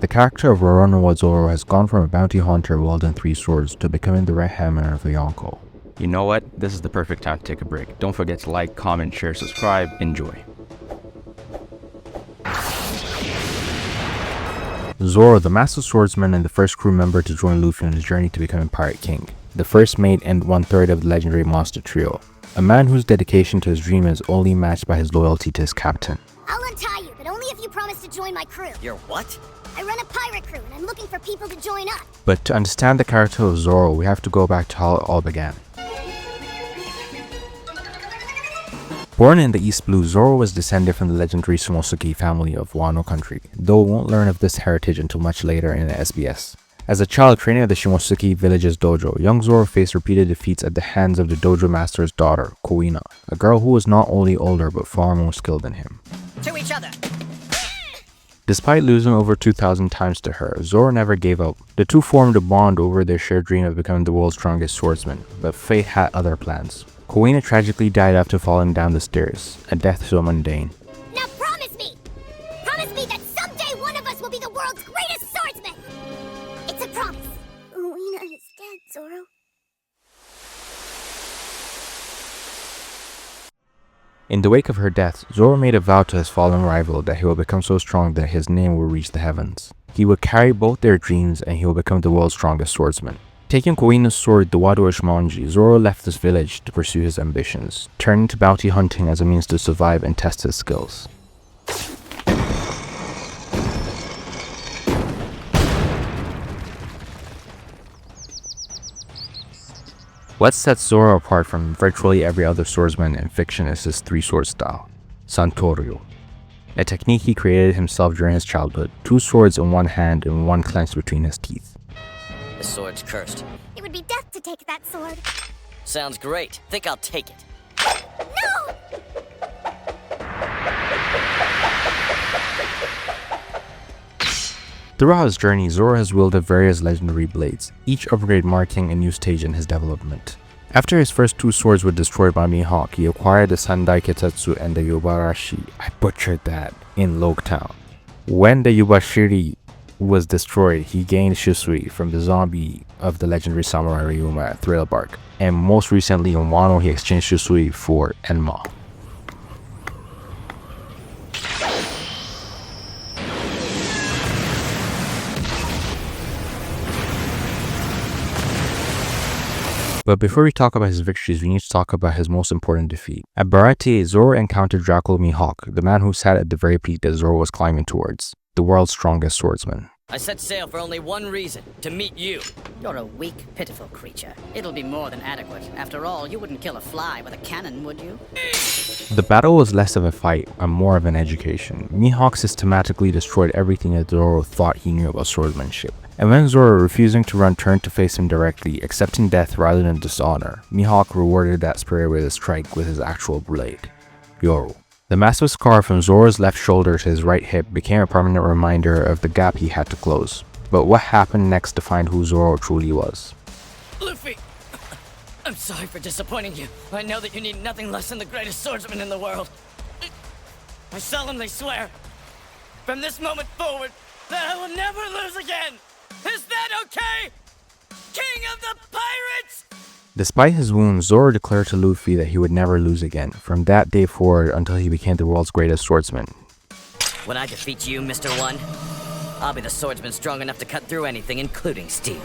The character of Roronoa Zoro has gone from a bounty hunter wielding 3 swords to becoming the right-hand man of the Yonko. You know what? This is the perfect time to take a break. Don't forget to like, comment, share, subscribe. Enjoy. Zoro, the master swordsman and the first crew member to join Luffy on his journey to becoming Pirate King, the first mate and 1/3 of the legendary monster trio. A man whose dedication to his dream is only matched by his loyalty to his captain. I'll untie you, but only if you promise to join my crew. Your what? I run a pirate crew, and I'm looking for people to join up. But to understand the character of Zoro, we have to go back to how it all began. Born in the East Blue, Zoro was descended from the legendary Shimosuke family of Wano country, though we won't learn of this heritage until much later in the SBS. As a child training at the Shimosuke village's dojo, young Zoro faced repeated defeats at the hands of the dojo master's daughter, Kuina, a girl who was not only older but far more skilled than him. To each other! Despite losing over 2,000 times to her, Zoro never gave up. The two formed a bond over their shared dream of becoming the world's strongest swordsman, but fate had other plans. Kuina tragically died after falling down the stairs, a death so mundane. Now promise me! Promise me that someday one of us will be the world's greatest swordsman! It's a promise. Kuina is dead, Zoro. In the wake of her death, Zoro made a vow to his fallen rival that he will become so strong that his name will reach the heavens. He will carry both their dreams and he will become the world's strongest swordsman. Taking Kuina's sword, the Wado Ishmanji, Zoro left his village to pursue his ambitions, turning to bounty hunting as a means to survive and test his skills. What sets Zoro apart from virtually every other swordsman in fiction is his 3-sword style, Santoryu, a technique he created himself during his childhood, 2 swords in one hand and one clenched between his teeth. The sword's cursed. It would be death to take that sword. Sounds great. Think I'll take it. No! Throughout his journey, Zoro has wielded various legendary blades, each upgrade marking a new stage in his development. After his first 2 swords were destroyed by Mihawk, he acquired the Sandai Ketetsu and the Yubarashi, I butchered that, in Loketown. When the Yubashiri was destroyed, he gained Shisui from the zombie of the legendary samurai Ryuma at Thriller Bark, and most recently in Wano he exchanged Shisui for Enma. But before we talk about his victories, we need to talk about his most important defeat. At Baratie, Zoro encountered Dracula Mihawk, the man who sat at the very peak that Zoro was climbing towards, the world's strongest swordsman. I set sail for only one reason, to meet you. You're a weak, pitiful creature. It'll be more than adequate. After all, you wouldn't kill a fly with a cannon, would you? The battle was less of a fight and more of an education. Mihawk systematically destroyed everything that Zoro thought he knew about swordsmanship. And when Zoro, refusing to run, turned to face him directly, accepting death rather than dishonor, Mihawk rewarded that spirit with a strike with his actual blade, Yoru. The massive scar from Zoro's left shoulder to his right hip became a permanent reminder of the gap he had to close. But what happened next defined who Zoro truly was. Luffy! I'm sorry for disappointing you. I know that you need nothing less than the greatest swordsman in the world. I solemnly swear, from this moment forward, that I will never lose again! Is that okay? King of the Pirates! Despite his wounds, Zoro declared to Luffy that he would never lose again, from that day forward until he became the world's greatest swordsman. When I defeat you, Mr. One, I'll be the swordsman strong enough to cut through anything, including steel.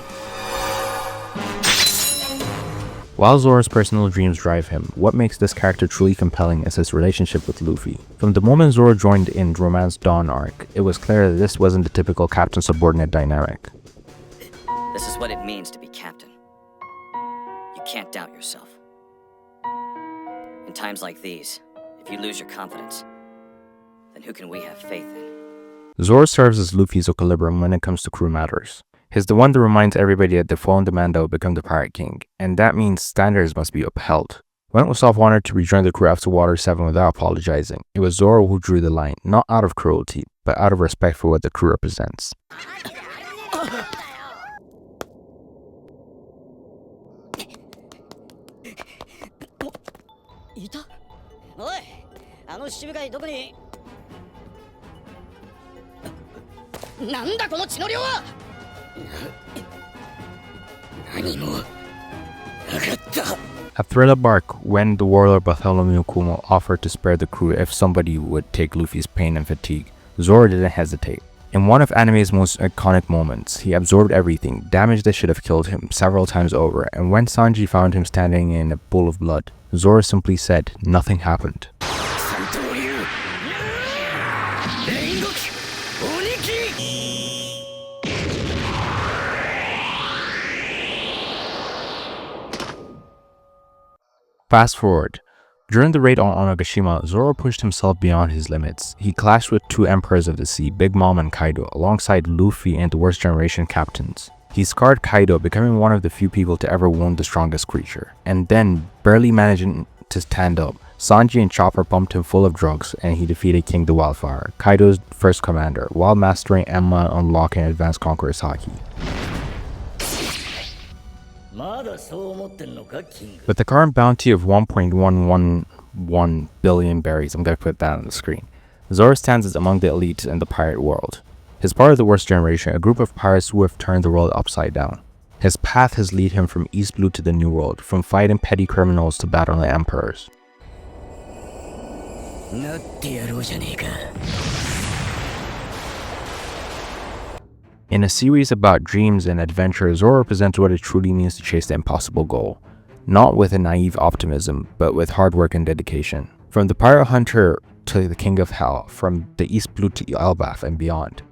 While Zoro's personal dreams drive him, what makes this character truly compelling is his relationship with Luffy. From the moment Zoro joined in Romance Dawn arc, it was clear that this wasn't the typical captain-subordinate dynamic. This is what it means to be captain. You can't doubt yourself. In times like these, if you lose your confidence, then who can we have faith in? Zoro serves as Luffy's equilibrium when it comes to crew matters. He's the one that reminds everybody that the fallen Demanda will become the Pirate King, and that means standards must be upheld. When Usopp wanted to rejoin the crew after Water 7 without apologizing, it was Zoro who drew the line, not out of cruelty, but out of respect for what the crew represents. いた？おい、あの七部会どこに？なんだこの血の量は。何もなかった。 A thriller bark when the warlord Bartholomew Kumo offered to spare the crew if somebody would take Luffy's pain and fatigue. Zoro didn't hesitate. In one of anime's most iconic moments, he absorbed everything, damage that should have killed him several times over, and when Sanji found him standing in a pool of blood, Zoro simply said nothing happened. Fast forward. During the raid on Onigashima, Zoro pushed himself beyond his limits. He clashed with two emperors of the sea, Big Mom and Kaido, alongside Luffy and the Worst Generation captains. He scarred Kaido, becoming one of the few people to ever wound the strongest creature. And then, barely managing to stand up, Sanji and Chopper pumped him full of drugs and he defeated King the Wildfire, Kaido's first commander, while mastering Emma and unlocking advanced Conqueror's Haki. With the current bounty of 1.111 billion berries, I'm gonna put that on the screen, Zoro stands as among the elites in the pirate world. He's part of the Worst Generation, a group of pirates who have turned the world upside down. His path has led him from East Blue to the New World, from fighting petty criminals to battling emperors. In a series about dreams and adventure, Zoro presents what it truly means to chase the impossible goal. Not with a naive optimism, but with hard work and dedication. From the pirate hunter to the King of Hell, from the East Blue to Elbaf and beyond.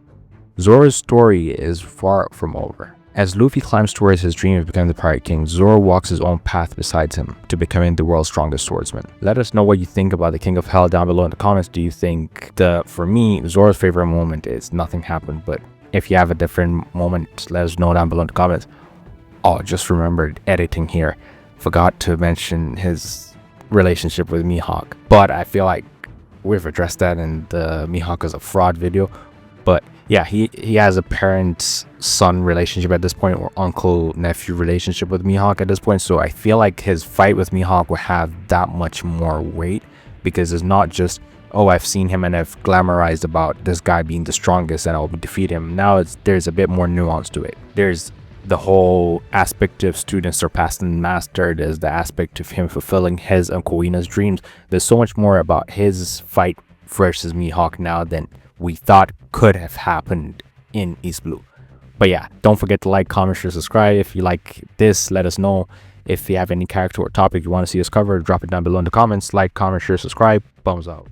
Zoro's story is far from over. As Luffy climbs towards his dream of becoming the Pirate King, Zoro walks his own path beside him to becoming the world's strongest swordsman. Let us know what you think about the King of Hell down below in the comments. Do you think for me, Zoro's favorite moment is nothing happened, but if you have a different moment, let us know down below in the comments. Oh, just remembered editing here. Forgot to mention his relationship with Mihawk, but I feel like we've addressed that in the Mihawk is a fraud video. But yeah, he has a parent-son relationship at this point, or uncle-nephew relationship with Mihawk at this point. So I feel like his fight with Mihawk will have that much more weight, because it's not just, oh, I've seen him and I've glamorized about this guy being the strongest and I'll defeat him. Now there's a bit more nuance to it. There's the whole aspect of student surpassing master. There's the aspect of him fulfilling his and Kuina's dreams. There's so much more about his fight versus Mihawk now than we thought could have happened in East Blue. But yeah, don't forget to like, comment, share, subscribe. If you like this, let us know. If you have any character or topic you want to see us cover, drop it down below in the comments. Like, comment, share, subscribe. Thumbs out.